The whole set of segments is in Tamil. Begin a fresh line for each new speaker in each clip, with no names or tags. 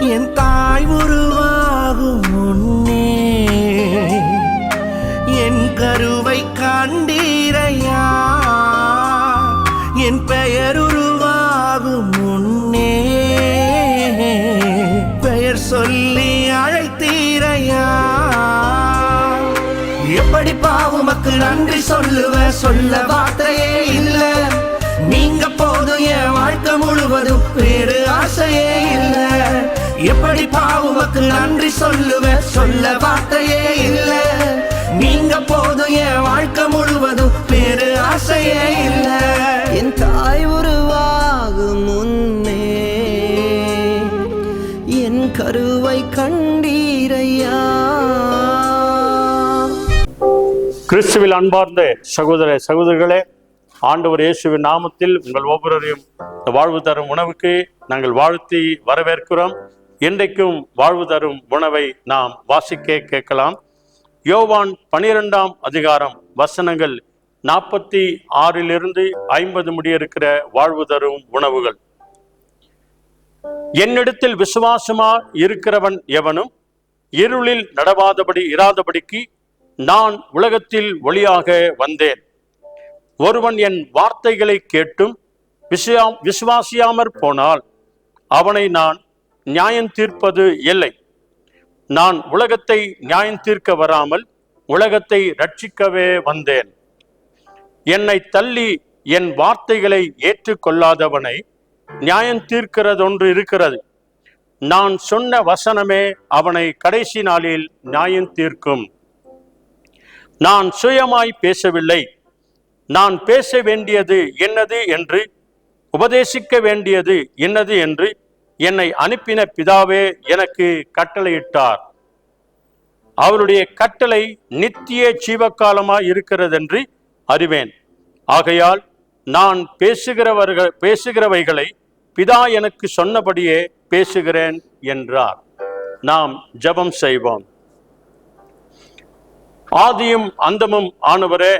என் தாய் உருவாகும் முன்னே என் கருவை கண்டீரையா, என் பெயர் உருவாகும் முன்னே பெயர் சொல்லி அழைத்தீரையா. எப்படி பாவுமக்கு நன்றி சொல்ல வார்த்தையே இல்ல. நீங்க போதும் என் வாழ்க்கை முழுவதும் வேறு ஆசையே இல்ல. எப்படி பாவுமக்கு நன்றி சொல்ல வார்த்தையே இல்ல. நீங்க போதும் என் வாழ்க்கை முழுவதும் வேறு ஆசையே இல்ல.
என் தாய் உருவாகும் முன்னே என் கருவை கண்டீரையா.
கிறிஸ்துவில் அன்பார்ந்த சகோதர சகோதரிகளே, ஆண்டவர் இயேசுவின் நாமத்தில் உங்கள் ஒவ்வொருவரையும் வாழ்வு தரும் உணவுக்கு நாங்கள் வாழ்த்தி வரவேற்கிறோம். இன்றைக்கும் வாழ்வு தரும் உணவை நாம் வாசிக்க கேட்கலாம். யோவான் 12ஆம் அதிகாரம் வசனங்கள் 46 50 முடிய இருக்கிற வாழ்வு தரும் உணவுகள். என்னிடத்தில் விசுவாசமா இருக்கிறவன் எவனும் இருளில் நடவாதபடி இராதபடிக்கு நான் உலகத்தில் ஒளியாக வந்தேன். ஒருவன் என் வார்த்தைகளை கேட்டும் விசுவாசியாமற் போனால் அவனை நான் நியாயம் தீர்ப்பது இல்லை. நான் உலகத்தை நியாயம் தீர்க்க வராமல் உலகத்தை ரட்சிக்கவே வந்தேன். என்னை தள்ளி என் வார்த்தைகளை ஏற்றுக்கொள்ளாதவனை நியாயம் தீர்க்கிறதொன்று இருக்கிறது. நான் சொன்ன வசனமே அவனை கடைசி நாளில் நியாயம் தீர்க்கும். நான் சுயமாய் பேசவில்லை. நான் பேச வேண்டியது என்னது என்று, உபதேசிக்க வேண்டியது என்னது என்று என்னை அனுப்பின பிதாவே எனக்கு கட்டளையிட்டார். அவருடைய கட்டளை நித்திய ஜீவகாலமாய் இருக்கிறதென்று அறிவேன். ஆகையால் நான் பேசுகிறவைகளை பிதா எனக்கு சொன்னபடியே பேசுகிறேன் என்றார். நாம் ஜெபம் செய்வோம். ஆதியும் அந்தமும் ஆனவரே,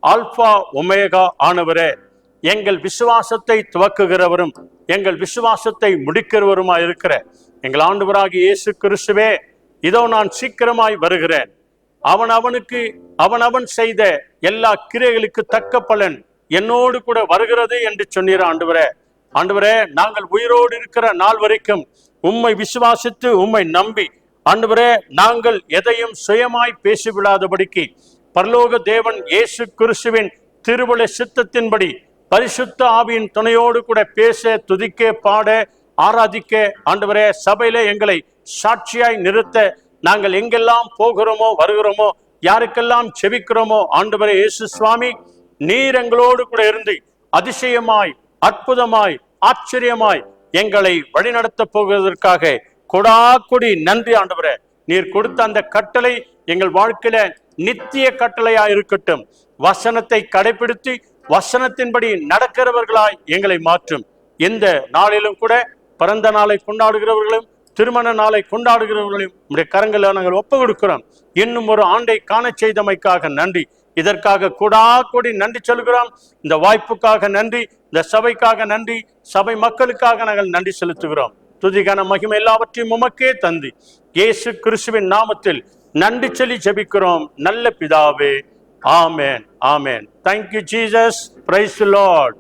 ஆல்பா ஒமேகா ஆனவரே, எங்கள் விசுவாசத்தை துவக்குகிறவரும் எங்கள் விசுவாசத்தை முடிக்கிறவருமாய் இருக்கிற எங்கள் ஆண்டவராகிய இயேசு கிறிஸ்துவே, இதோ நான் சீக்கிரமாய் வருகிறேன். அவன் செய்த எல்லா கிரியைகளுக்கு தக்க பலன் என்னோடு கூட வருகிறது என்று சொன்னீர். ஆண்டவரே, நாங்கள் உயிரோடு இருக்கிற நாள் வரைக்கும் உம்மை விசுவாசித்து உம்மை நம்பி ஆண்டவரே, நாங்கள் எதையும் சுயமாய் பேசிவிடாதபடிக்கு பரலோக தேவன் இயேசு கிறிஸ்துவின் திருவுள சித்தத்தின்படி பரிசுத்த ஆவியின் துணையோடு கூட பேச, துதிக்க, பாட, ஆராதிக்க ஆண்டவரே, சபையில எங்களை சாட்சியாய் நிறுத்த, நாங்கள் எங்கெல்லாம் போகிறோமோ வருகிறோமோ யாருக்கெல்லாம் செபிக்கிறோமோ ஆண்டவரே இயேசு சுவாமி, நீர் எங்களோடு கூட இருந்து அதிசயமாய் அற்புதமாய் ஆச்சரியமாய் எங்களை வழிநடத்த போகிறதற்காக கொடாக்கொடி நன்றி ஆண்டவரே. நீர் கொடுத்த அந்த கட்டளை எங்கள் வாழ்க்கையில நித்திய கட்டளையா இருக்கட்டும். வசனத்தை கடைபிடித்து வசனத்தின்படி நடக்கிறவர்களாய் எங்களை மாற்றும். இந்த நாளிலும் கூட பிறந்த நாளை கொண்டாடுகிறவர்களும் திருமண நாளை கொண்டாடுகிறவர்களையும் உடைய கரங்களை நாங்கள் ஒப்பு கொடுக்கிறோம். இன்னும் ஒரு ஆண்டை காண செய்தமைக்காக நன்றி. இதற்காக கொடாக்கொடி நன்றி சொல்கிறோம். இந்த வாய்ப்புக்காக நன்றி, இந்த சபைக்காக நன்றி, சபை மக்களுக்காக நாங்கள் நன்றி செலுத்துகிறோம். துதிகான மகிமை எல்லாவற்றையும் உமக்கே தந்து இயேசு கிறிஸ்துவின் நாமத்தில் நன்றி சொல்லி ஜெபிக்கிறோம் நல்ல பிதாவே. ஆமென், ஆமென். Thank you Jesus. Praise the Lord.